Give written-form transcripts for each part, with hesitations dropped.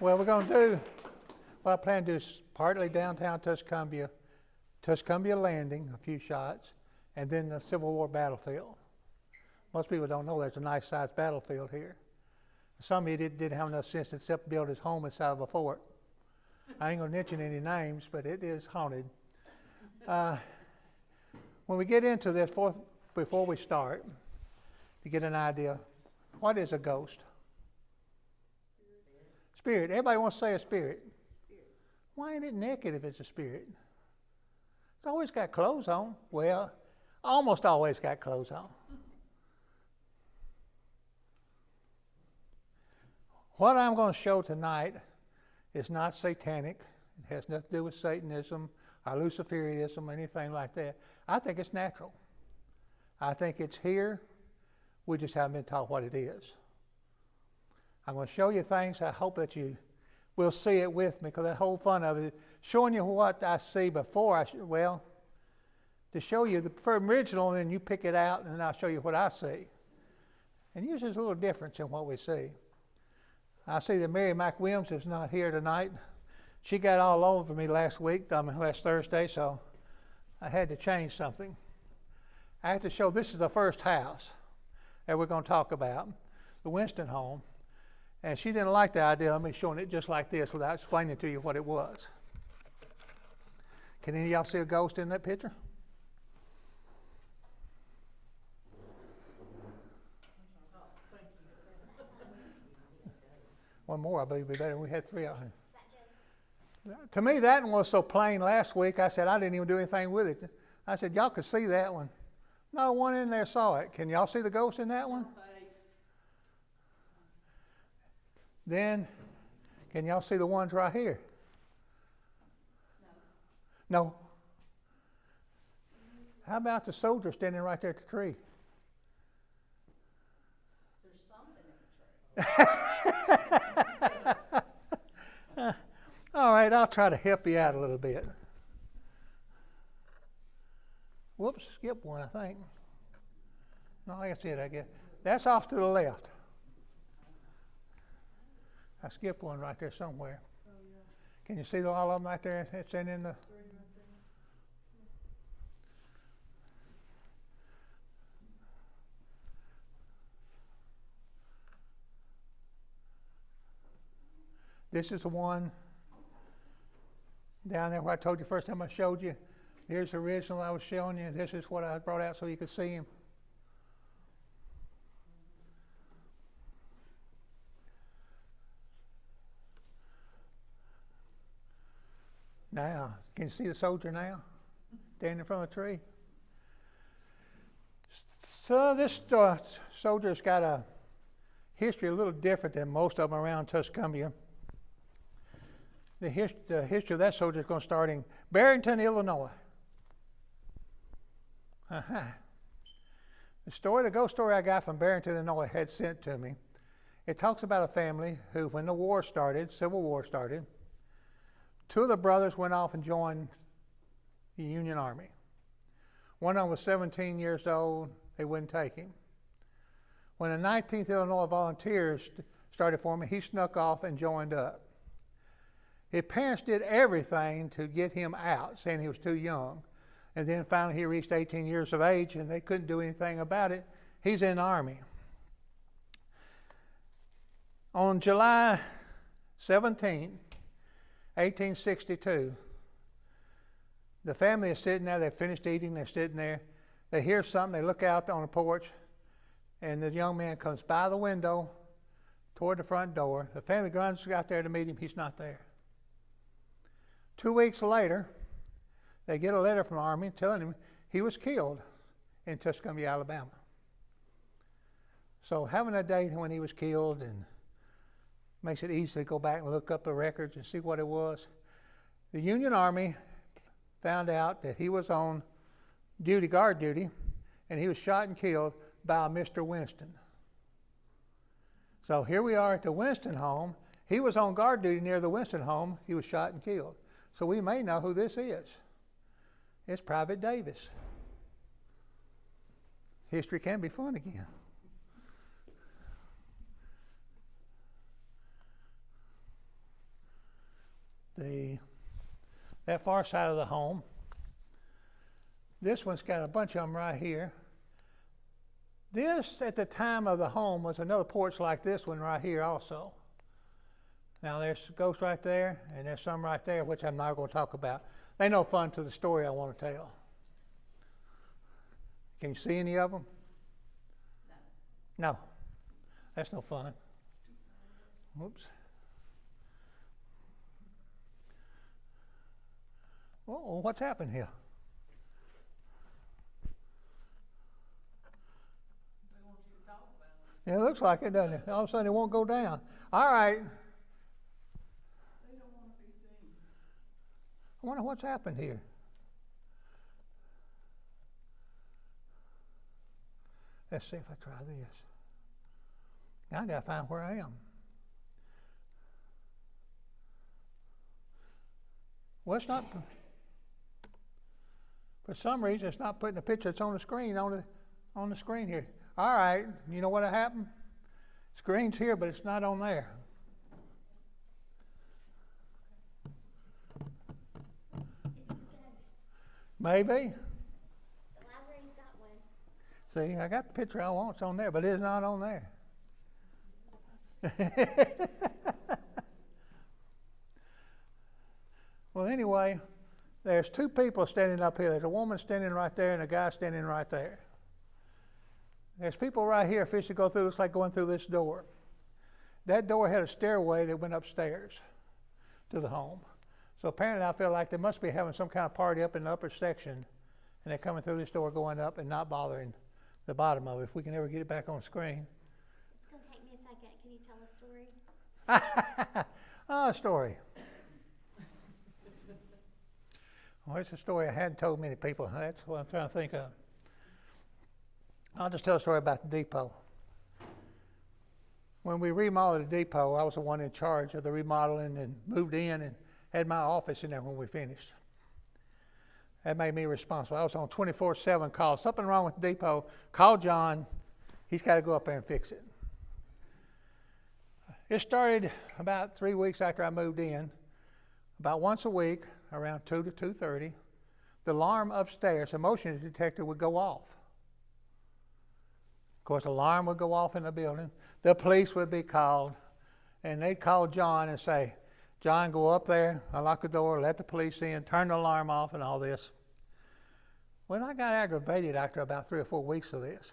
Well, we're going to do, what I plan to do is partly downtown Tuscumbia, Tuscumbia Landing, a few shots, and then the Civil War battlefield. Most people don't know there's a nice sized battlefield here. Some of you didn't have enough sense except to build his home inside of a fort. I ain't going to mention any names, but it is haunted. When we get into this, before we start, to get an idea, what is a ghost? Spirit. Everybody wants to say a spirit. Why ain't it naked if it's a spirit? It's always got clothes on. Well, almost always got clothes on. What I'm going to show tonight is not satanic. It has nothing to do with Satanism or Luciferianism or anything like that. I think it's natural. I think it's here. We just haven't been taught what it is. I'm going to show you things. I hope that you will see it with me, because the whole fun of it is showing you what I see before to show you the original, and then you pick it out, and then I'll show you what I see. And usually there's a little difference in what we see. I see that Mary McWilliams is not here tonight. She got all over me last Thursday, so I had to change something. I have to show this is the first house that we're going to talk about, the Winston home. And she didn't like the idea of me showing it just like this without explaining to you what it was. Can any of y'all see a ghost in that picture? One more, I believe, would be better. We had three of them. To me, that one was so plain last week, I said I didn't even do anything with it. I said, y'all could see that one. No one in there saw it. Can y'all see the ghost in that one? Then, can y'all see the ones right here? No. How about the soldier standing right there at the tree? There's something in the tree. All right, I'll try to help you out a little bit. Whoops, skip one, I think. No, that's it, I guess. That's off to the left. I skipped one right there somewhere. Oh, yeah. Can you see all of them right there? It's in the... This is the one down there where I told you first time I showed you. Here's the original I was showing you. This is what I brought out so you could see him. Now, can you see the soldier now? Standing in front of the tree? So this soldier's got a history a little different than most of them around Tuscumbia. The history of that soldier is going to start in Barrington, Illinois. The ghost story I got from Barrington, Illinois had sent to me. It talks about a family who, when the war started, Civil War started, two of the brothers went off and joined the Union Army. One of them was 17 years old. They wouldn't take him. When the 19th Illinois Volunteers started forming, he snuck off and joined up. His parents did everything to get him out, saying he was too young. And then finally he reached 18 years of age, and they couldn't do anything about it. He's in the Army. On July 17, 1862, the family is sitting there. They finished eating. They're sitting there. They hear something. They look out on the porch, and the young man comes by the window toward the front door. The family runs out there to meet him. He's not there. 2 weeks later, they get a letter from the Army telling him he was killed in Tuscumbia, Alabama. So having a date when he was killed and makes it easy to go back and look up the records and see what it was. The Union Army found out that he was on guard duty, and he was shot and killed by Mr. Winston. So here we are at the Winston home. He was on guard duty near the Winston home. He was shot and killed. So we may know who this is. It's Private Davis. History can be fun again. that far side of the home. This one's got a bunch of them right here. This, at the time of the home, was another porch like this one right here also. Now there's a ghost right there, and there's some right there, which I'm not going to talk about. They're no fun to the story I want to tell. Can you see any of them? No. That's no fun. Whoops. Oh, what's happened here? Yeah, it looks like it, doesn't it? All of a sudden it won't go down. All right. They don't want to be seen. I wonder what's happened here. Let's see if I try this. Now I gotta find where I am. Well, it's not. For some reason, it's not putting the picture that's on the screen on the screen here. All right, you know what happened? Screen's here, but it's not on there. It's the ghost. Maybe. The library's got one. See, I got the picture I want. It's on there, but it's not on there. Well, anyway, there's two people standing up here. There's a woman standing right there and a guy standing right there. There's people right here, if you should go through, looks like going through this door. That door had a stairway that went upstairs to the home. So apparently I feel like they must be having some kind of party up in the upper section, and they're coming through this door going up and not bothering the bottom of it. If we can ever get it back on screen. It's going to take me a second. Can you tell a story? A story. Well, it's a story I hadn't told many people. That's what I'm trying to think of. I'll just tell a story about the depot. When we remodeled the depot, I was the one in charge of the remodeling and moved in and had my office in there when we finished. That made me responsible. I was on 24/7 call. Something wrong with the depot. Call John. He's got to go up there and fix it. It started about 3 weeks after I moved in. About once a week, around 2 to 2:30, the alarm upstairs, the motion detector would go off. Of course, the alarm would go off in the building. The police would be called, and they'd call John and say, John, go up there, unlock the door, let the police in, turn the alarm off, and all this. Well, I got aggravated after about 3 or 4 weeks of this.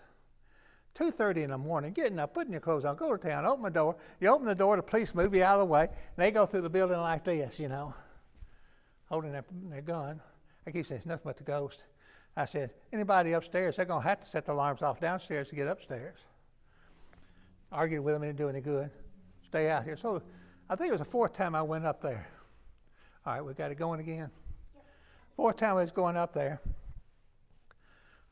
2:30 in the morning, getting up, putting your clothes on, go to town, open the door. You open the door, the police move you out of the way, and they go through the building like this, you know, holding their gun. I keep saying, it's nothing but the ghost. I said, anybody upstairs, they're going to have to set the alarms off downstairs to get upstairs. Argued with them, didn't do any good. Stay out here. So I think it was the 4th time I went up there. All right, we got it going again. 4th time I was going up there.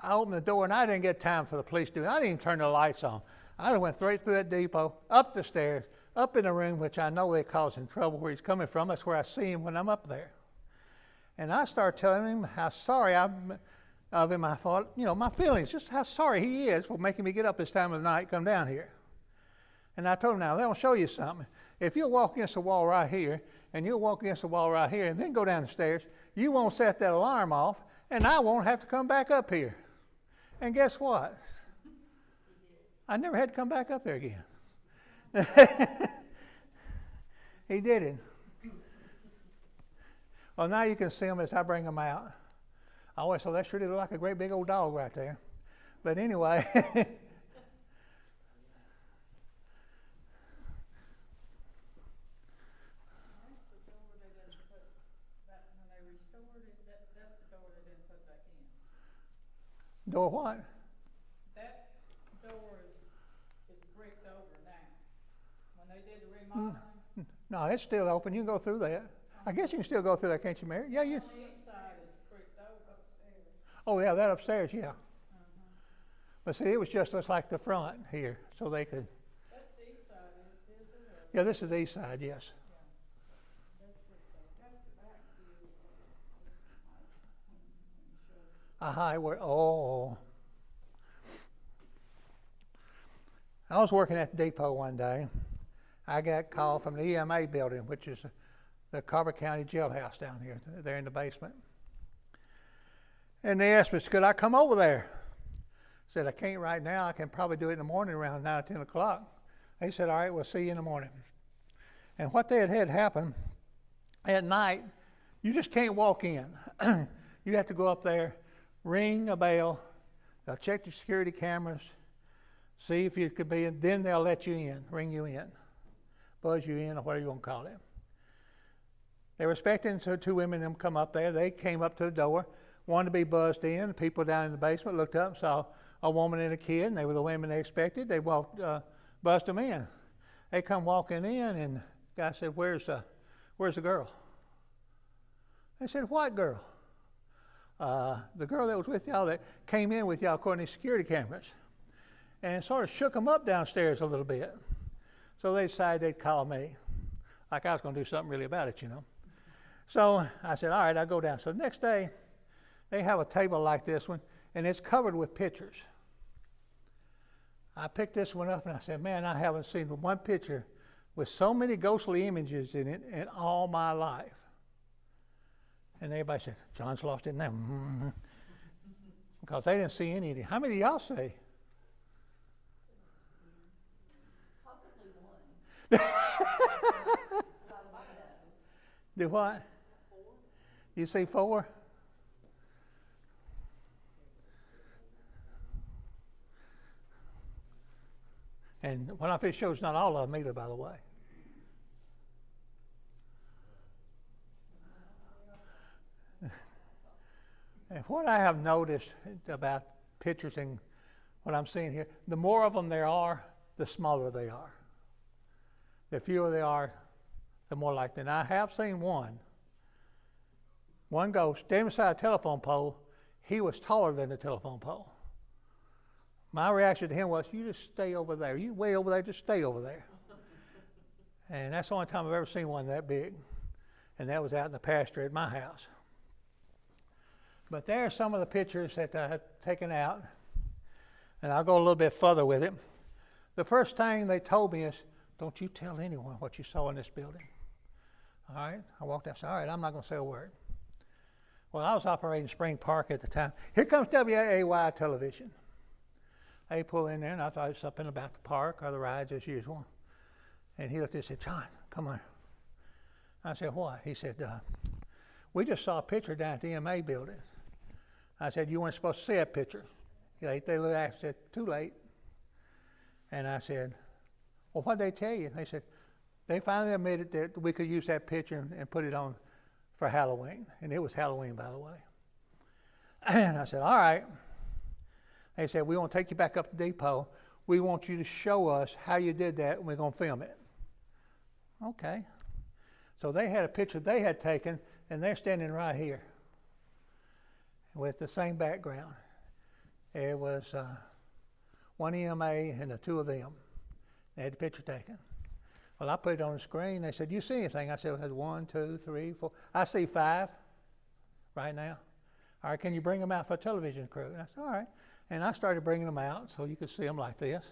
I opened the door, and I didn't get time for the police to do it. I didn't even turn the lights on. I just went straight through that depot, up the stairs, up in the room, which I know they're causing trouble where he's coming from. That's where I see him when I'm up there. And I started telling him how sorry I'm of him. I thought, you know, my feelings, just how sorry he is for making me get up this time of the night, come down here. And I told him, now, they'll show you something. If you'll walk against the wall right here, and you'll walk against the wall right here, and then go down the stairs, you won't set that alarm off, and I won't have to come back up here. And guess what? I never had to come back up there again. He did it. Well, now you can see them as I bring them out. I always thought that sure did look like a great big old dog right there. But anyway. That's the door they didn't put back when they restored it. That's the door they didn't put back in. Door what? That door is bricked over now. When they did the remodeling, No, it's still open. You can go through that. I guess you can still go through that, can't you, Mary? Yeah, you. on the inside is bricked over upstairs. Oh, yeah, that upstairs, yeah. But see, it was just like the front here, so they could. That's the east side, is it? Yeah, this is the east side, yes. That's bricked over. That's the back view. Oh. I was working at the depot one day. I got a call from the EMA building, which is the Carver County jailhouse down here. They're in the basement. And they asked me, could I come over there? I said, I can't right now. I can probably do it in the morning around 9 or 10 o'clock. They said, all right, we'll see you in the morning. And what they had happen, at night, you just can't walk in. You have to go up there, ring a bell, they'll check the security cameras, see if you could be in, then they'll let you in, ring you in, buzz you in, or whatever you want to call it. They were expecting two women to come up there. They came up to the door, wanted to be buzzed in. The people down in the basement looked up and saw a woman and a kid, and they were the women they expected. They walked, buzzed them in. They come walking in, and the guy said, where's the girl? They said, what girl? The girl that was with y'all, that came in with y'all according to security cameras. And it sort of shook them up downstairs a little bit. So they decided they'd call me. Like I was going to do something really about it, you know. So I said, all right, I'll go down. So the next day, they have a table like this one, and it's covered with pictures. I picked this one up, and I said, man, I haven't seen one picture with so many ghostly images in it in all my life. And everybody said, John's lost it now. Because they didn't see any of it. How many of y'all say? Possibly one. Do what? 4. You see 4? And when I fish shows, not all of them either, by the way. And what I have noticed about pictures and what I'm seeing here, the more of them there are, the smaller they are. The fewer they are, the more likely. And I have seen one ghost standing beside a telephone pole. He was taller than the telephone pole. My reaction to him was, you just stay over there. You way over there, just stay over there. And that's the only time I've ever seen one that big. And that was out in the pasture at my house. But there are some of the pictures that I had taken out, and I'll go a little bit further with it. The first thing they told me is, don't you tell anyone what you saw in this building. All right? I walked out and said, all right, I'm not going to say a word. Well, I was operating Spring Park at the time. Here comes WAAY television. They pull in there, and I thought it was something about the park or the rides as usual. And he looked at me and said, John, come on. I said, what? He said, we just saw a picture down at the MA building. I said, you weren't supposed to see that picture. They looked at it and said, too late. And I said, well, what did they tell you? They said, they finally admitted that we could use that picture and put it on for Halloween. And it was Halloween, by the way. And I said, all right. They said, we want to take you back up to depot. We want you to show us how you did that, and we're going to film it. Okay. So they had a picture they had taken, and they're standing right here with the same background. It was one EMA and the two of them. They had the picture taken. Well, I put it on the screen. They said, you see anything? I said, 1, 2, 3, 4. I see 5 right now. All right, can you bring them out for a television crew? And I said, all right. And I started bringing them out so you could see them like this.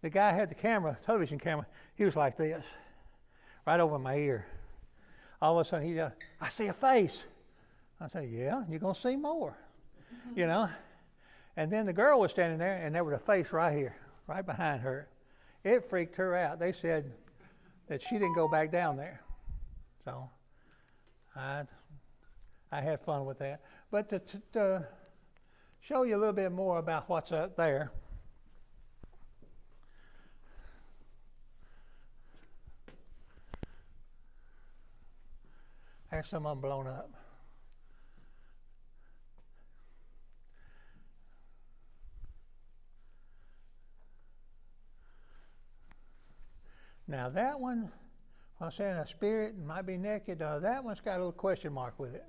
The guy had the camera, television camera. He was like this, right over my ear. All of a sudden, he said, I see a face. I said, yeah, you're going to see more, you know. And then the girl was standing there, and there was a face right here, right behind her. It freaked her out. They said that she didn't go back down there. So I had fun with that. But to show you a little bit more about what's up there, there's some of them blown up. Now that one, I'm saying a spirit might be naked, that one's got a little question mark with it.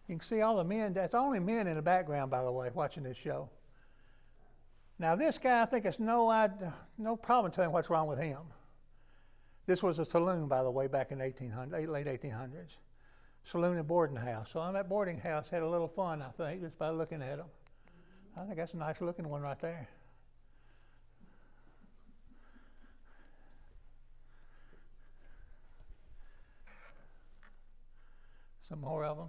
You can see all the men, that's only men in the background, by the way, watching this show. Now this guy, I think it's no problem telling what's wrong with him. This was a saloon, by the way, back in late 1800s. Saloon and boarding house. So on that boarding house had a little fun, I think, just by looking at them. I think that's a nice looking one right there. Some more of them.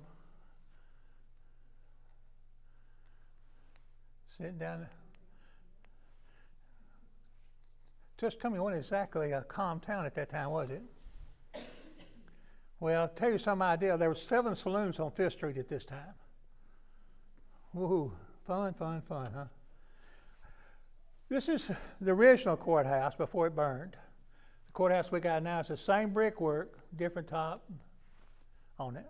Sitting down. Tuscumbia wasn't exactly a calm town at that time, was it? Well, I'll tell you some idea. There were 7 saloons on 5th Street at this time. Woohoo. Fun, fun, fun, huh? This is the original courthouse before it burned. The courthouse we got now is the same brickwork, different top on it.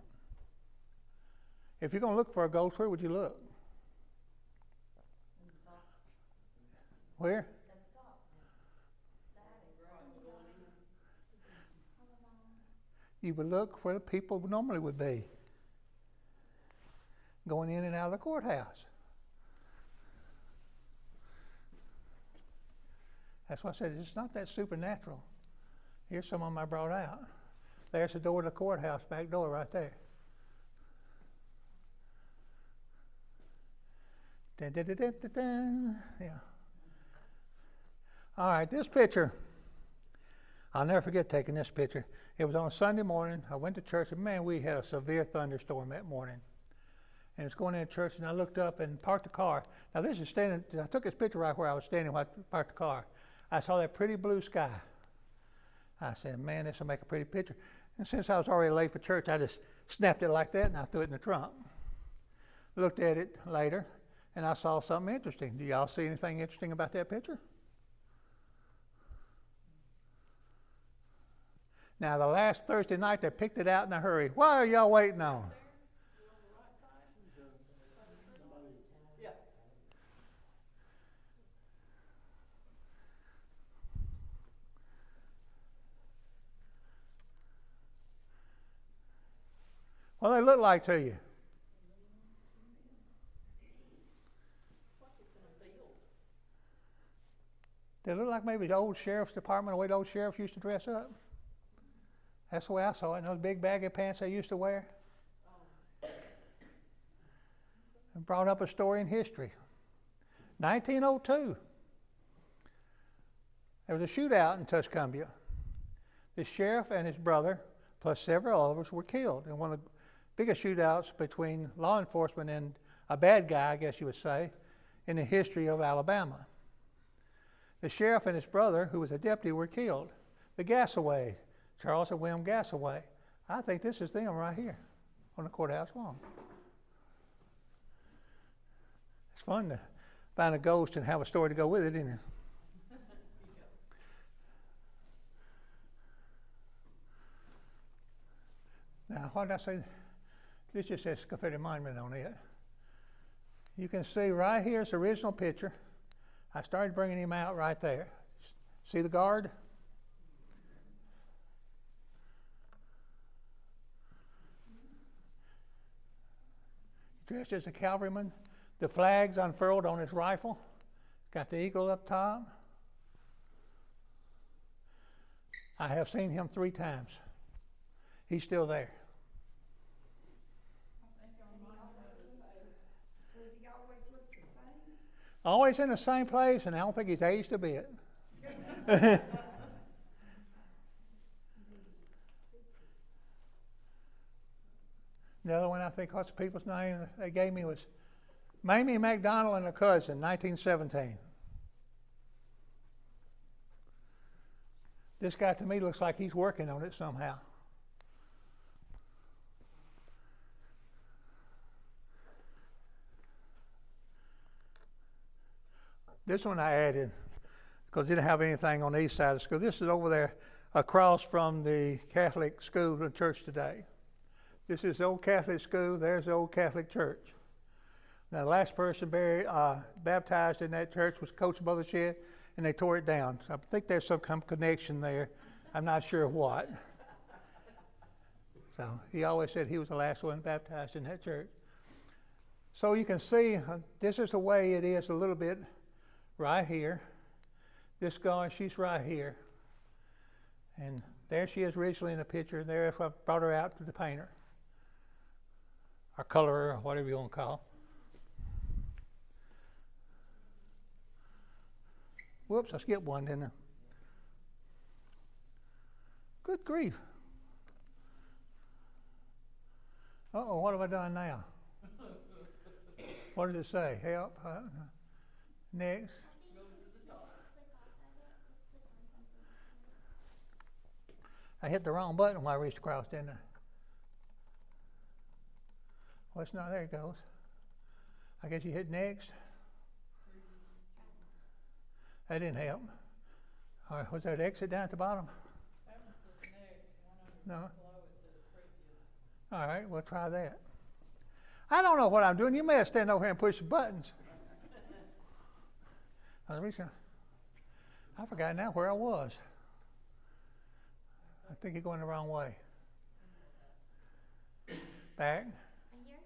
If you're going to look for a ghost, where would you look? Where? You would look where the people normally would be, going in and out of the courthouse. That's why I said it's not that supernatural. Here's some of them I brought out. There's the door to the courthouse, back door right there. Dun, dun, dun, dun, dun, dun. Yeah. All right, this picture, I'll never forget taking this picture. It was on a Sunday morning. I went to church, and man, we had a severe thunderstorm that morning. And it was going into church, and I looked up and parked the car. Now, this is standing, I took this picture right where I was standing when I parked the car. I saw that pretty blue sky. I said, man, this will make a pretty picture. And since I was already late for church, I just snapped it like that, and I threw it in the trunk. Looked at it later, and I saw something interesting. Do y'all see anything interesting about that picture? Now, the last Thursday night, they picked it out in a hurry. What are y'all waiting on? Yeah. What do they look like to you? They look like maybe the old sheriff's department, the way the old sheriffs used to dress up. That's the way I saw it. And those big baggy pants they used to wear. And brought up a story in history. 1902. There was a shootout in Tuscumbia. The sheriff and his brother, plus several others, were killed in one of the biggest shootouts between law enforcement and a bad guy, I guess you would say, in the history of Alabama. The sheriff and his brother, who was a deputy, were killed. The Gassaway, Charles and William Gassaway. I think this is them right here on the courthouse lawn. It's fun to find a ghost and have a story to go with it, isn't it? Now, what did I say? This just says Confederate Monument on it. You can see right here's the original picture. I started bringing him out right there. See the guard? Dressed as a cavalryman. The flag's unfurled on his rifle. Got the eagle up top. I have seen him 3 times. He's still there. Does he always look the same? Always in the same place, and I don't think he's aged a bit. The other one, I think, what's the people's name they gave me was Mamie McDonald and a cousin, 1917. This guy to me looks like he's working on it somehow. This one I added because I didn't have anything on the east side of the school. This is over there across from the Catholic school and church today. This is the old Catholic school. There's the old Catholic church. Now, the last person baptized in that church was Coach Mothershed, and they tore it down. So I think there's some kind of connection there. I'm not sure what. So he always said he was the last one baptized in that church. So you can see this is the way it is a little bit right here. This guy, she's right here. And there she is originally in the picture. There I brought her out to the painter. Or colorer, or whatever you want to call. Whoops, I skipped one, didn't I? Good grief. Uh-oh, what have I done now? What does it say? Help? Next. I hit the wrong button when I reached across, didn't I? Well, it's not. There it goes. I guess you hit next. That didn't help. All right, was there an exit down at the bottom? That one says next, one No. under below it says previous. All right, we'll try that. I don't know what I'm doing. You may have stand over here and push the buttons. I forgot now where I was. I think you're going the wrong way. Back. Right here?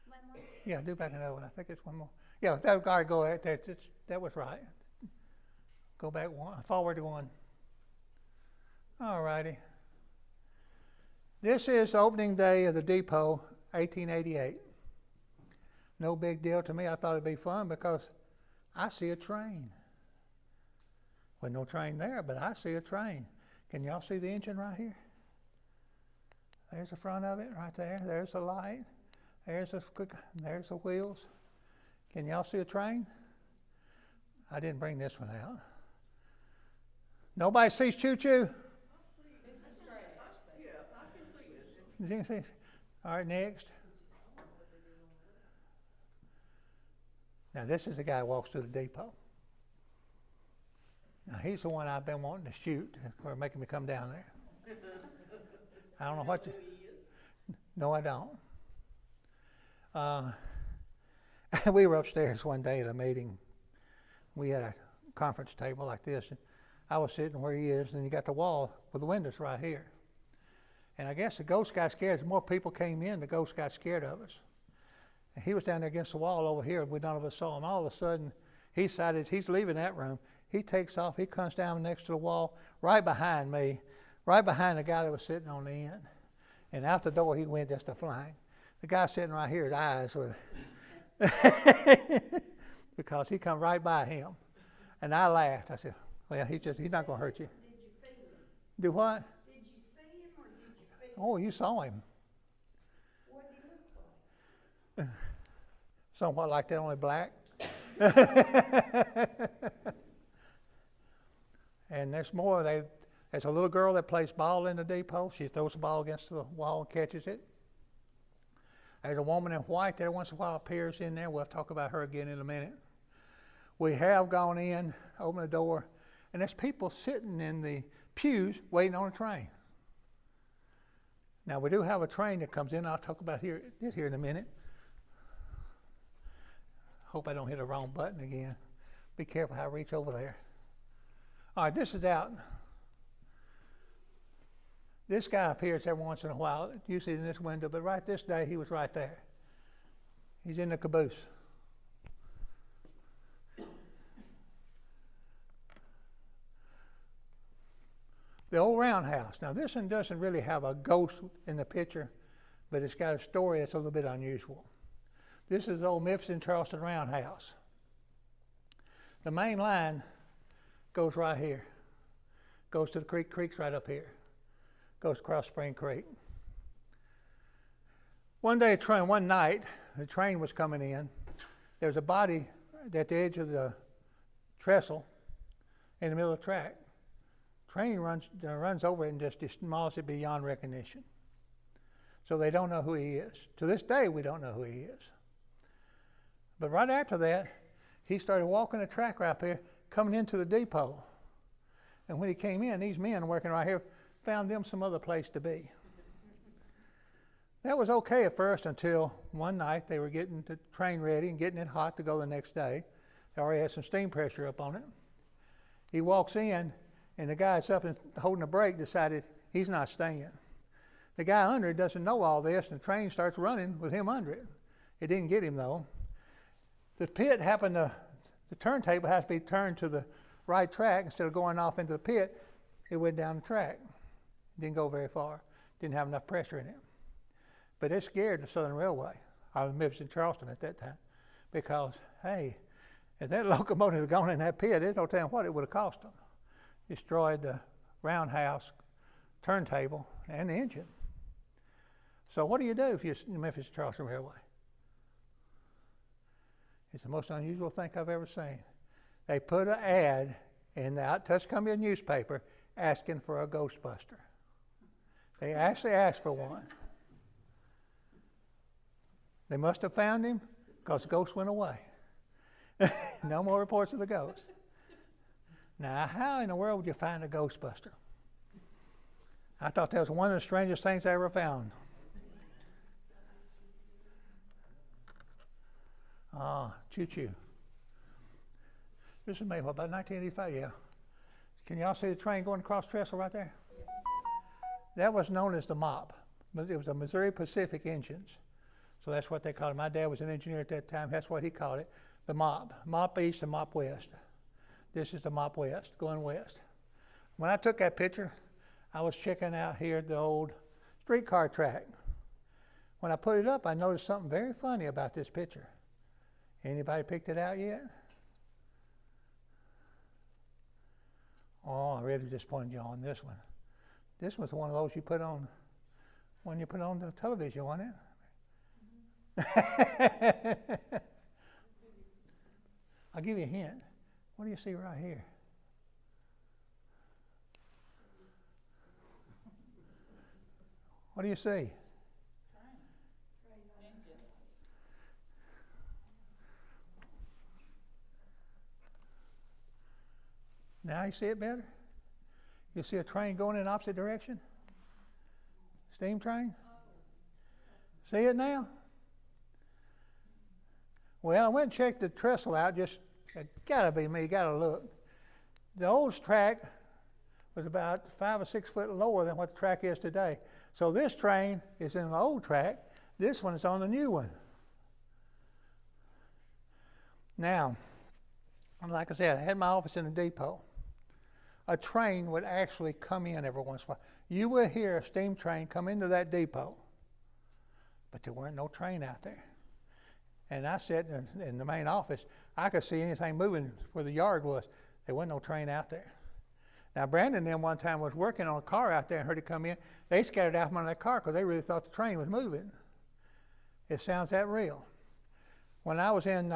One more? Yeah, do back another one. I think it's one more. Yeah, that guy go ahead. That was right. Go back one, forward one. All righty. This is the opening day of the depot, 1888. No big deal to me. I thought it'd be fun because I see a train. Well, no train there, but I see a train. Can y'all see the engine right here? There's the front of it right there. There's the light. There's the wheels. Can y'all see a train? I didn't bring this one out. Nobody sees choo-choo? You can see? All right, next. Now, this is the guy who walks through the depot. Now, he's the one I've been wanting to shoot for making me come down there. I don't know what you... No, I don't. We were upstairs one day at a meeting. We had a conference table like this. And I was sitting where he is, and you got the wall with the windows right here. And I guess the ghost got scared. As more people came in, the ghost got scared of us. And he was down there against the wall over here, and none of us saw him. All of a sudden, he decided he's leaving that room. He takes off. He comes down next to the wall, right behind me, right behind the guy that was sitting on the end. And out the door, he went just a flying. The guy sitting right here, his eyes were... because he come right by him. And I laughed. I said, well, he's not going to hurt you. Did you feel him? Do what? Did you see him or did you feel him? Oh, you saw him. What did he look like? Somewhat like that, only black. And there's more. There's a little girl that plays ball in the depot. She throws the ball against the wall and catches it. There's a woman in white that once in a while appears in there. We'll talk about her again in a minute. We have gone in, opened the door, and there's people sitting in the pews waiting on a train. Now, we do have a train that comes in. I'll talk about this here in a minute. Hope I don't hit the wrong button again. Be careful how I reach over there. All right, this is out. This guy appears every once in a while, usually in this window, but right this day he was right there. He's in the caboose. The old roundhouse. Now this one doesn't really have a ghost in the picture, but it's got a story that's a little bit unusual. This is the old Memphis and Charleston roundhouse. The main line goes right here. Goes to the creek. Creek's right up here. Goes across Spring Creek. One night, the train was coming in. There was a body at the edge of the trestle in the middle of the track. Train runs over it and just demolishes it beyond recognition. So they don't know who he is. To this day, we don't know who he is. But right after that, he started walking the track right there, coming into the depot. And when he came in, these men working right here found them some other place to be. That was okay at first until one night they were getting the train ready and getting it hot to go the next day. They already had some steam pressure up on it. He walks in, and the guy that's up and holding the brake decided he's not staying. The guy under it doesn't know all this, and the train starts running with him under it. It didn't get him, though. The pit happened to, the turntable has to be turned to the right track. Instead of going off into the pit, it went down the track. Didn't go very far. Didn't have enough pressure in it. But it scared the Southern Railway. I was in Memphis and Charleston at that time. Because, hey, if that locomotive had gone in that pit, there's no telling what it would have cost them. Destroyed the roundhouse, turntable, and the engine. So what do you do if you're in the Memphis Charleston Railway? It's the most unusual thing I've ever seen. They put an ad in the Tuscumbia newspaper asking for a Ghostbuster. They actually asked for one. They must have found him because the ghost went away. No more reports of the ghost. Now, how in the world would you find a Ghostbuster? I thought that was one of the strangest things I ever found. Choo-choo. This is made, what, about 1985, yeah. Can y'all see the train going across Trestle right there? That was known as the MOP. It was the Missouri Pacific Engines. So that's what they called it. My dad was an engineer at that time. That's what he called it, the MOP. MOP East and MOP West. This is the MOP West, going west. When I took that picture, I was checking out here the old streetcar track. When I put it up, I noticed something very funny about this picture. Anybody picked it out yet? Oh, I really disappointed you on this one. This was one of those you put on when you put on the television, wasn't it? I'll give you a hint. What do you see right here? What do you see? Now you see it better? You see a train going in the opposite direction? Steam train? See it now? Well, I went and checked the trestle out. It gotta be me, gotta look. The old track was about 5 or 6 foot lower than what the track is today. So this train is in the old track. This one is on the new one. Now, like I said, I had my office in the depot. A train would actually come in every once in a while. You would hear a steam train come into that depot, but there weren't no train out there. And I sat in the main office. I could see anything moving where the yard was. There wasn't no train out there. Now, Brandon then one time was working on a car out there and heard it come in. They scattered out from under that car because they really thought the train was moving. It sounds that real. When I was in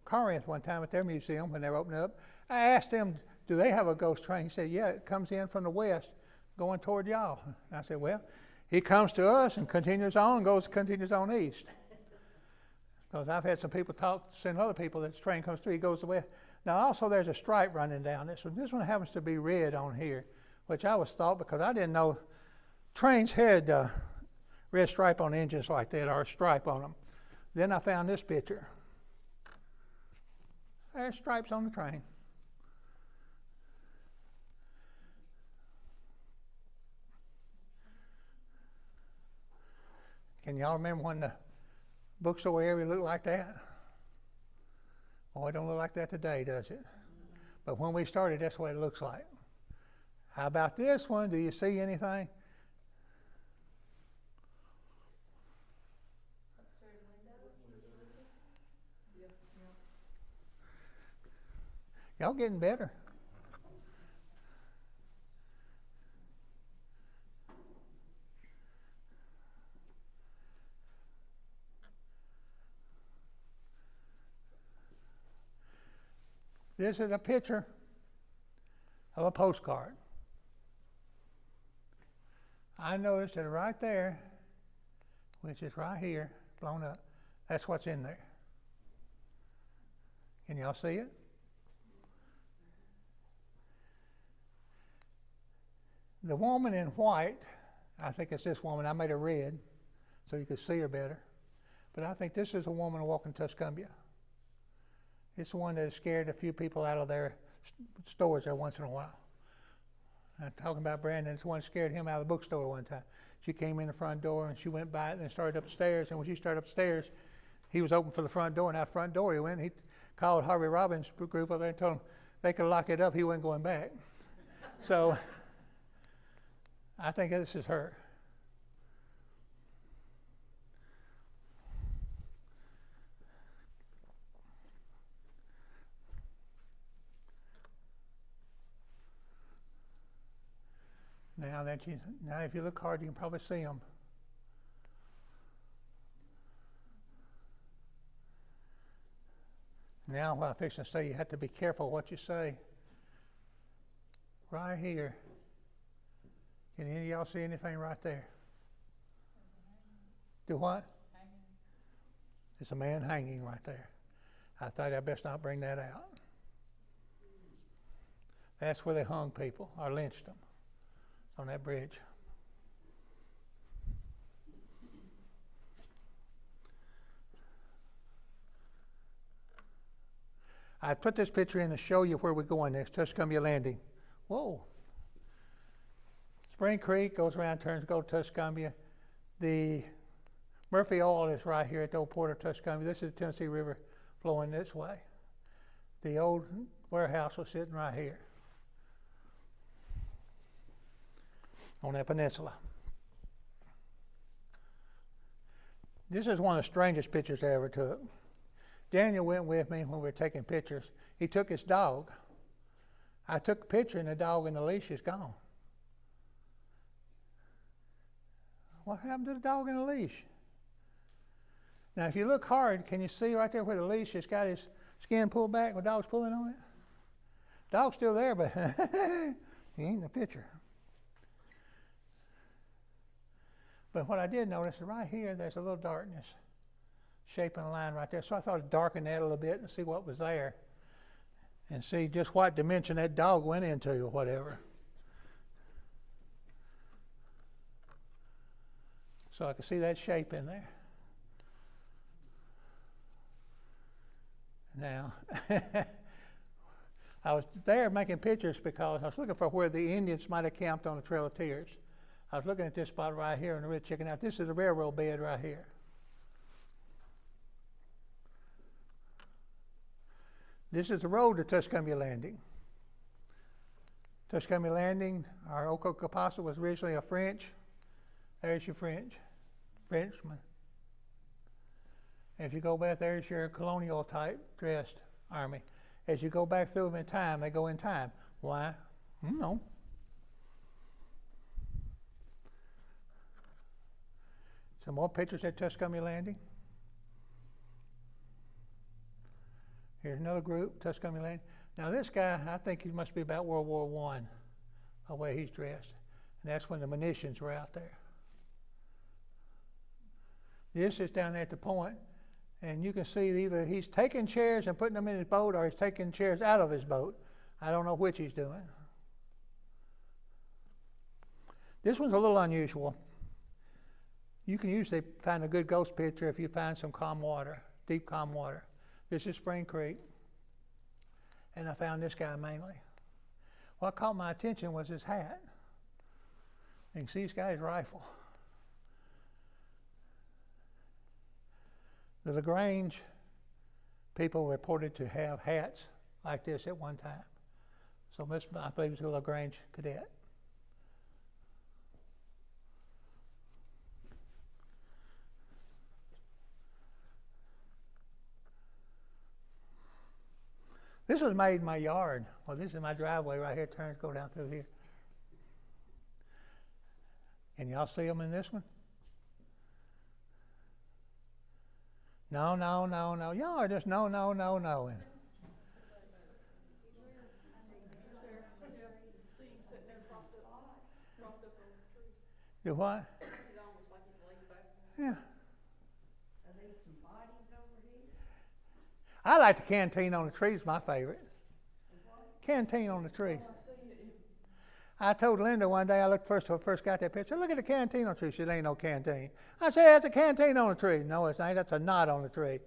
Corinth one time at their museum when they were opening up, I asked them, do they have a ghost train? He said, yeah, it comes in from the west going toward y'all. And I said, well, he comes to us and continues on east. Because I've had some people send other people that the train comes through, he goes the west. Now also there's a stripe running down this one. This one happens to be red on here, which I was thought because I didn't know trains had red stripe on engines like that or a stripe on them. Then I found this picture. There's stripes on the train. Can y'all remember when the bookstore area looked like that? Oh, it don't look like that today, does it? But when we started, that's what it looks like. How about this one? Do you see anything? Upstairs window? Yeah. Y'all getting better. This is a picture of a postcard. I noticed that right there, which is right here, blown up, that's what's in there. Can y'all see it? The woman in white, I think it's this woman. I made her red so you could see her better. But I think this is a woman walking Tuscumbia. It's the one that scared a few people out of their stores there once in a while. I'm talking about Brandon. It's the one that scared him out of the bookstore one time. She came in the front door and she went by it and then started upstairs. And when she started upstairs, he was open for the front door. And out the front door he went. He called Harvey Robbins' group up there and told them they could lock it up. He wasn't going back. So I think this is her. Now if you look hard, you can probably see them. Now what I'm fixing to say, you have to be careful what you say. Right here. Can any of y'all see anything right there? Do what? Hanging. It's a man hanging right there. I thought I best not bring that out. That's where they hung people or lynched them, on that bridge. I put this picture in to show you where we're going next, Tuscumbia Landing. Whoa. Spring Creek goes around, turns, go to Tuscumbia. The Murphy Oil is right here at the old port of Tuscumbia. This is the Tennessee River flowing this way. The old warehouse was sitting right here on that peninsula. This is one of the strangest pictures I ever took. Daniel went with me when we were taking pictures. He took his dog. I took a picture and the dog and the leash is gone. What happened to the dog and the leash? Now, if you look hard, can you see right there where the leash has got his skin pulled back, the dog's pulling on it? Dog's still there, but he ain't in the picture. But what I did notice is right here, there's a little darkness shaping a line right there. So I thought I'd darken that a little bit and see what was there and see just what dimension that dog went into or whatever. So I could see that shape in there. Now, I was there making pictures because I was looking for where the Indians might have camped on the Trail of Tears. I was looking at this spot right here and really checking out. This is a railroad bed right here. This is the road to Tuscumbia Landing. Tuscumbia Landing, our Okokapasa was originally a French. There's your Frenchman. If you go back, there's your colonial type dressed army. As you go back through them in time, they go in time. Why? No. Some more pictures at Tuscumbia Landing. Here's another group, Tuscumbia Landing. Now this guy, I think he must be about World War I, the way he's dressed. And that's when the munitions were out there. This is down there at the point, and you can see either he's taking chairs and putting them in his boat or he's taking chairs out of his boat. I don't know which he's doing. This one's a little unusual. You can usually find a good ghost picture if you find some calm water, deep calm water. This is Spring Creek, and I found this guy mainly. What caught my attention was his hat. You can see this guy's rifle. The LaGrange people reported to have hats like this at one time. So this, I believe, is a LaGrange cadet. This was made in my yard. Well, this is my driveway right here. Turns go down through here. Can y'all see them in this one? No. Y'all are just no. Do what? Yeah. Are there some bodies over here? I like the canteen on the tree. It's my favorite. Canteen on the tree. I told Linda one day, when I first got that picture, look at the canteen on the tree. She said, ain't no canteen. I said, that's a canteen on the tree. No, it's not. That's a knot on the tree.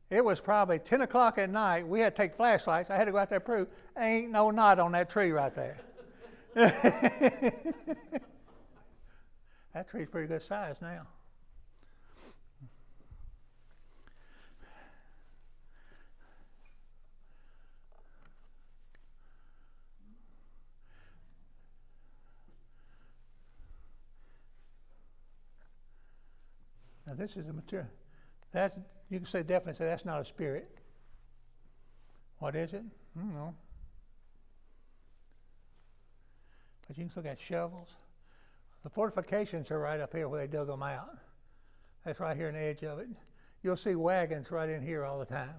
It was probably 10 o'clock at night. We had to take flashlights. I had to go out there and prove, ain't no knot on that tree right there. That tree's pretty good size now. Now this is a material. That you can say definitely say that's not a spirit. What is it? I don't know. But you can look at shovels. The fortifications are right up here where they dug them out. That's right here on the edge of it. You'll see wagons right in here all the time.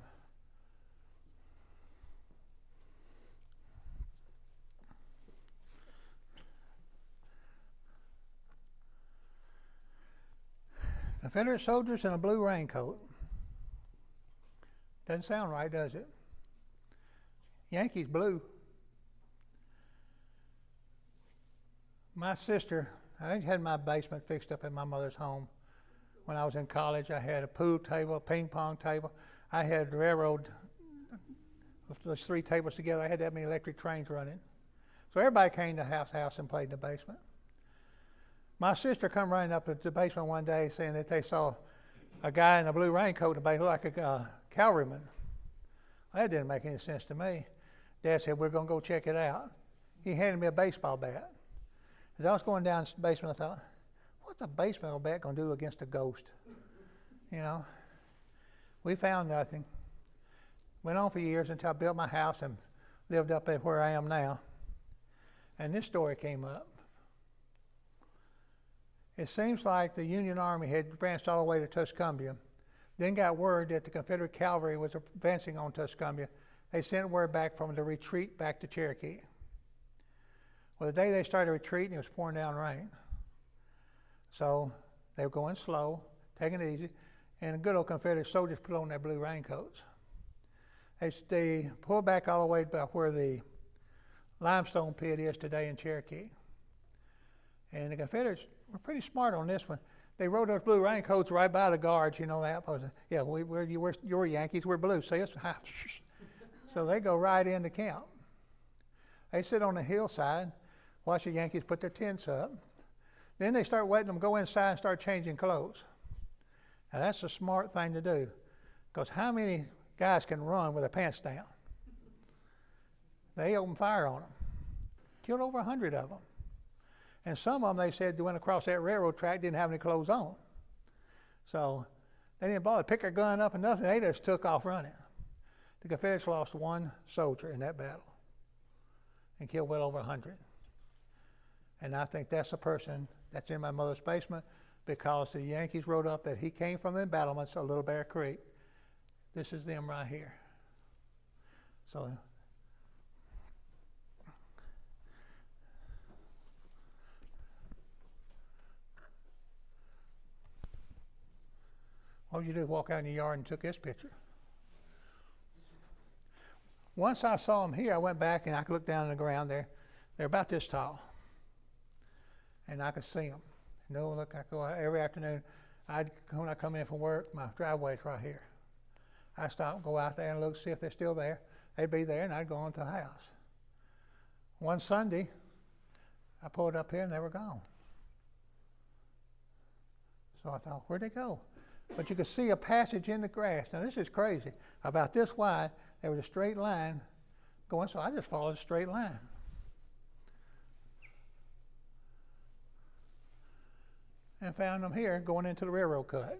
Confederate soldiers in a blue raincoat. Doesn't sound right, does it? Yankees blue. My sister, I had my basement fixed up in my mother's home. When I was in college, I had a pool table, a ping pong table. I had railroad, those 3 tables together. I had that many electric trains running. So everybody came to house and played in the basement. My sister come running up to the basement one day saying that they saw a guy in a blue raincoat and looked like a cavalryman. Well, that didn't make any sense to me. Dad said, we're going to go check it out. He handed me a baseball bat. As I was going down the basement, I thought, what's a baseball bat going to do against a ghost? You know, we found nothing. Went on for years until I built my house and lived up at where I am now. And this story came up. It seems like the Union Army had branched all the way to Tuscumbia, then got word that the Confederate cavalry was advancing on Tuscumbia. They sent word back from the retreat back to Cherokee. Well, the day they started retreating, it was pouring down rain. So they were going slow, taking it easy, and the good old Confederate soldiers put on their blue raincoats. They pulled back all the way about where the limestone pit is today in Cherokee. And the Confederates were pretty smart on this one. They rode those blue raincoats right by the guards, you know that. Yeah, you're Yankees, we're blue. See us? So they go right into camp. They sit on the hillside, watch the Yankees put their tents up. Then they start letting them go inside and start changing clothes. Now that's a smart thing to do, because how many guys can run with their pants down? They opened fire on them. Killed over 100 of them. And some of them, they said, went across that railroad track, didn't have any clothes on. So they didn't bother to pick their gun up and nothing. They just took off running. The Confederates lost 1 soldier in that battle and killed well over 100. And I think that's a person that's in my mother's basement, because the Yankees wrote up that he came from the embattlements of Little Bear Creek. This is them right here. So what would you do? Walk out in the yard and took this picture. Once I saw them here, I went back and I could look down on the ground there. They're about this tall. And I could see them. No, look, I go out every afternoon. When I come in from work, my driveway's right here. I stop, go out there and look, see if they're still there. They'd be there, and I'd go on to the house. One Sunday, I pulled up here and they were gone. So I thought, where'd they go? But you could see a passage in the grass. Now this is crazy. About this wide, there was a straight line going, so I just followed a straight line. And found them here going into the railroad cut.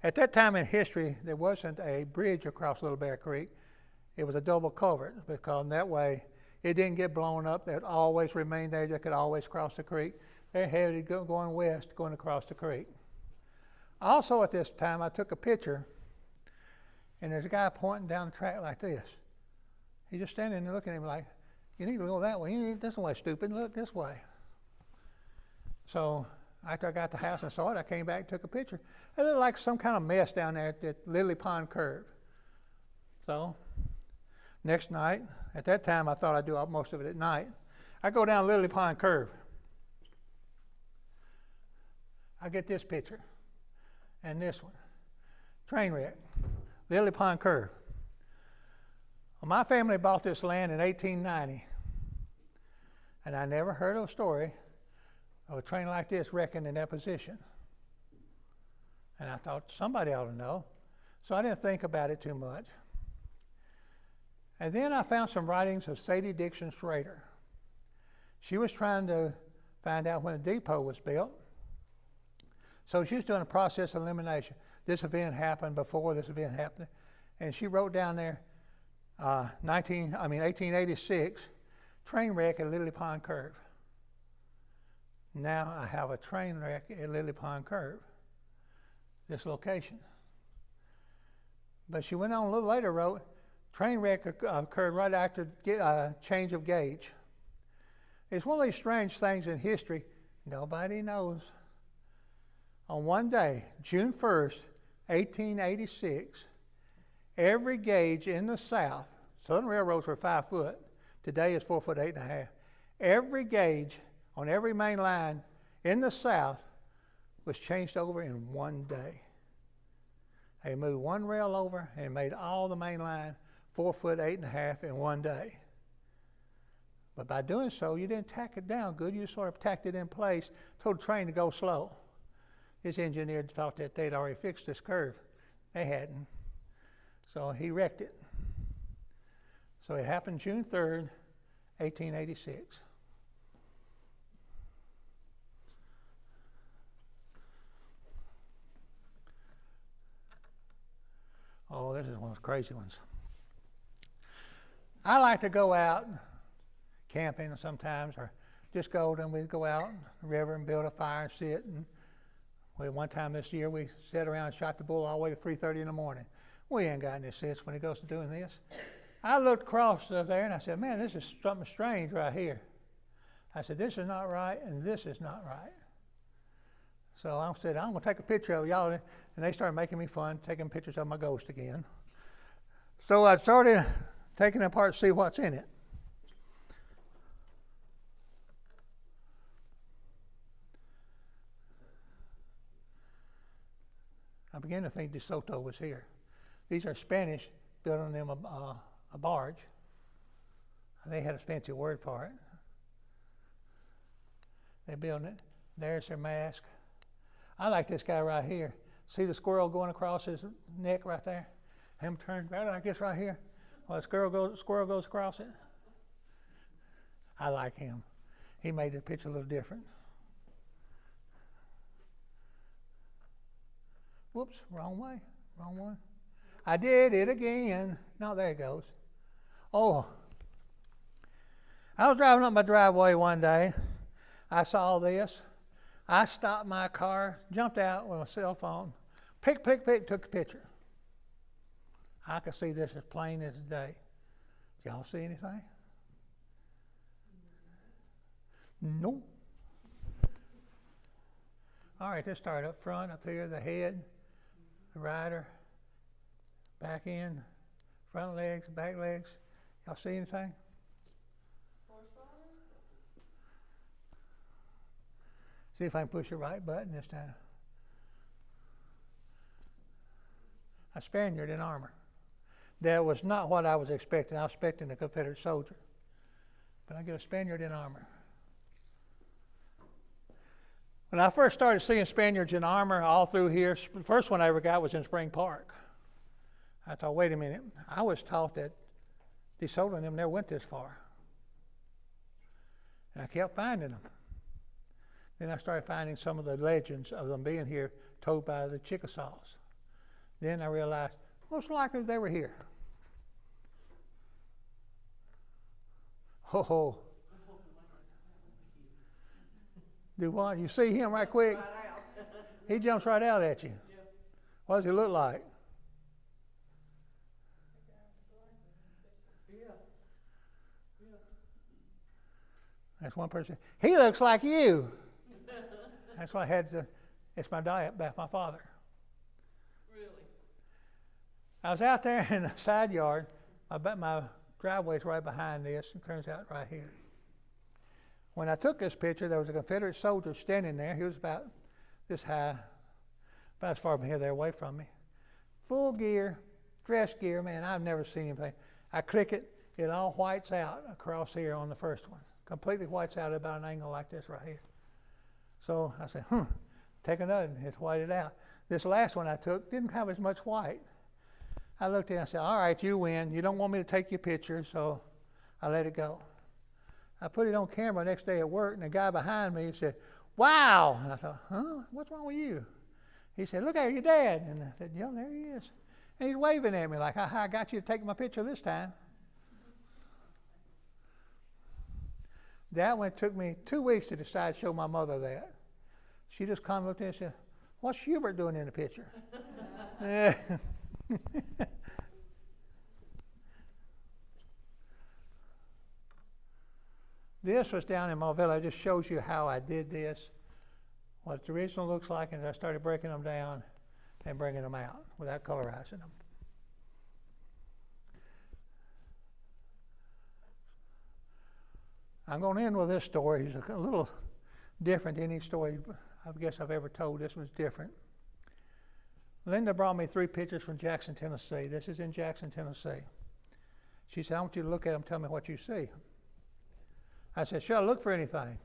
At that time in history, there wasn't a bridge across Little Bear Creek. It was a double culvert, because in that way, it didn't get blown up. They would always remain there. They could always cross the creek. They're headed going west, going across the creek. Also at this time, I took a picture, and there's a guy pointing down the track like this. He's just standing there looking at him like, you need to go that way. You need this way, stupid. Look this way. So after I got to the house and saw it, I came back and took a picture. It looked like some kind of mess down there at Lily Pond Curve. So next night, at that time I thought I'd do most of it at night. I go down Lily Pond Curve. I get this picture and this one. Train wreck, Lily Pond Curve. Well, my family bought this land in 1890, and I never heard of a story of a train like this wrecking in that position. And I thought somebody ought to know, so I didn't think about it too much. And then I found some writings of Sadie Dixon Schrader. She was trying to find out when the depot was built. So she was doing a process of elimination. This event happened before this event happened. And she wrote down there, 1886, train wreck at Lily Pond Curve. Now I have a train wreck at Lily Pond Curve, this location. But she went on a little later, wrote, train wreck occurred right after change of gauge. It's one of these strange things in history nobody knows. On one day, June 1st, 1886, every gauge in the South, Southern railroads were 5 foot. Today is 4 foot 8.5. Every gauge on every main line in the South was changed over in one day. They moved one rail over and made all the main line 4 foot 8.5 in one day. But by doing so, you didn't tack it down good. You sort of tacked it in place, told the train to go slow. This engineer thought that they'd already fixed this curve. They hadn't. So he wrecked it. So it happened June 3rd, 1886. Oh, this is one of those crazy ones. I like to go out camping sometimes, or just we'd go out in the river and build a fire and sit. And one time this year we sat around and shot the bull all the way to 3:30 in the morning. We ain't got any sense when it goes to doing this. I looked across there and I said, man, this is something strange right here. I said, this is not right and this is not right. So I said, I'm going to take a picture of y'all. And they started making me fun, taking pictures of my ghost again. So I started taking it apart to see what's in it. I began to think De Soto was here. These are Spanish building them a barge. They had a fancy word for it. They're building it. There's their mask. I like this guy right here. See the squirrel going across his neck right there? Him turned right like this right here. Well, the squirrel goes across it. I like him. He made the picture a little different. Whoops, wrong way, wrong one. I did it again. No, there it goes. Oh, I was driving up my driveway one day. I saw this. I stopped my car, jumped out with my cell phone, pick, took a picture. I could see this as plain as day. Did y'all see anything? Nope. All right, let's start up front, up here, the head, the rider, back end, front legs, back legs. Y'all see anything? See if I can push the right button this time. A Spaniard in armor. That was not what I was expecting. I was expecting a Confederate soldier. But I get a Spaniard in armor. When I first started seeing Spaniards in armor all through here, the first one I ever got was in Spring Park. I thought, wait a minute. I was taught that De Soto and them never went this far. And I kept finding them. Then I started finding some of the legends of them being here told by the Chickasaws. Then I realized most likely they were here. Ho. Do what? You see him right quick? He jumps right out at you. What does he look like? That's one person. He looks like you. That's why I had to. It's my diet by my father. Really? I was out there in the side yard. I bet my driveway's right behind this. It turns out right here. When I took this picture, there was a Confederate soldier standing there. He was about this high, about as far from here, there away from me. Full gear, dress gear. Man, I've never seen anything. I click it, it all whites out across here on the first one. Completely whites out at about an angle like this right here. So I said, take another, and it's whited out. This last one I took didn't have as much white. I looked at it and I said, all right, you win. You don't want me to take your picture, so I let it go. I put it on camera next day at work, and the guy behind me said, wow. And I thought, what's wrong with you? He said, look at your dad. And I said, yeah, there he is. And he's waving at me like, I got you to take my picture this time. That one took me 2 weeks to decide to show my mother that. She just come up there and said, what's Hubert doing in the picture? This was down in Mobile. It just shows you how I did this. what the original looks like, and I started breaking them down and bringing them out without colorizing them. I'm going to end with this story. It's a little different than any story I guess I've ever told. This one's different. Linda brought me 3 pictures from Jackson, Tennessee. This is in Jackson, Tennessee. She said, I want you to look at them, tell me what you see. I said, should I look for anything?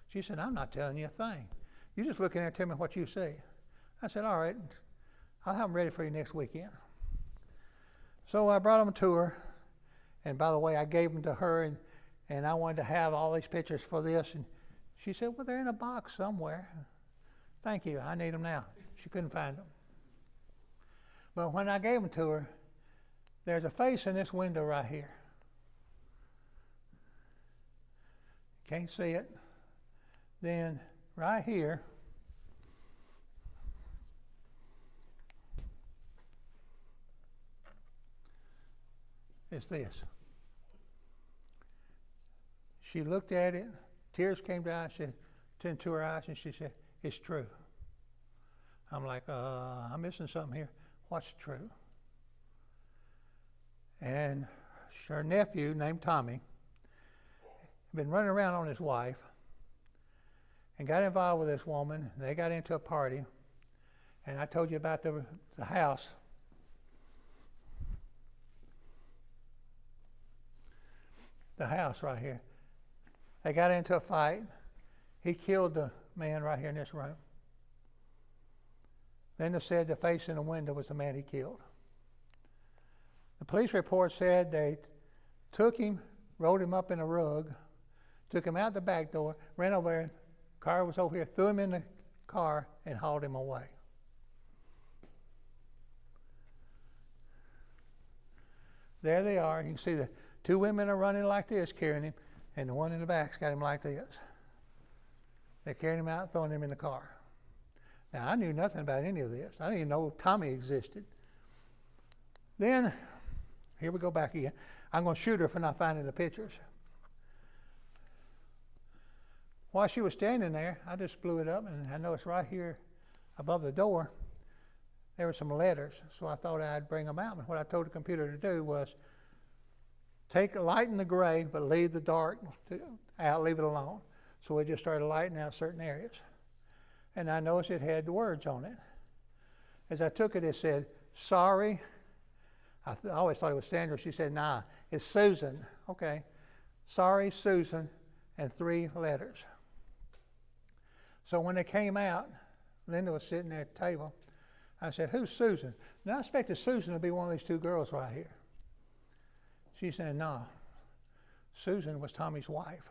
She said, I'm not telling you a thing. You just look in there and tell me what you see. I said, all right, I'll have them ready for you next weekend. So I brought them to her, and by the way, I gave them to her, and I wanted to have all these pictures for this, and she said, well, they're in a box somewhere. Thank you, I need them now. She couldn't find them. But when I gave them to her, there's a face in this window right here. Can't see it. Then right here, is this. She looked at it, tears came down to her eyes, and she said, it's true. I'm like, I'm missing something here. What's true? And her nephew, named Tommy, had been running around on his wife and got involved with this woman. They got into a party, and I told you about the house. The house right here. They got into a fight. He killed the man right here in this room. Then they said the face in the window was the man he killed. The police report said they took him, rolled him up in a rug, took him out the back door, ran over there, car was over here, threw him in the car, and hauled him away. There they are. You can see the 2 women are running like this, carrying him, and the one in the back's got him like this. They carried him out, throwing him in the car. Now, I knew nothing about any of this. I didn't even know Tommy existed. Then, here we go back again. I'm going to shoot her for not finding the pictures. While she was standing there, I just blew it up, and I noticed right here above the door, there were some letters. So I thought I'd bring them out. And what I told the computer to do was lighten the gray, but leave the dark out, leave it alone. So we just started lighting out certain areas. And I noticed it had the words on it. As I took it, it said, sorry. I always thought it was Sandra. She said, nah, it's Susan. Okay. Sorry, Susan, and 3 letters. So when they came out, Linda was sitting there at the table. I said, who's Susan? Now I expected Susan to be one of these 2 girls right here. She said, no. Susan was Tommy's wife.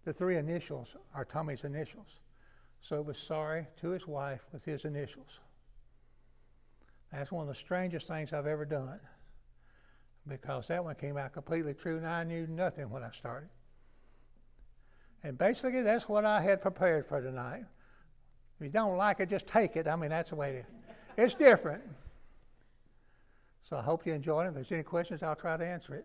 The 3 initials are Tommy's initials. So it was sorry to his wife with his initials. That's one of the strangest things I've ever done, because that one came out completely true, and I knew nothing when I started. And basically, that's what I had prepared for tonight. If you don't like it, just take it. I mean, that's the way it is. It's different. So I hope you enjoyed it. If there's any questions, I'll try to answer it.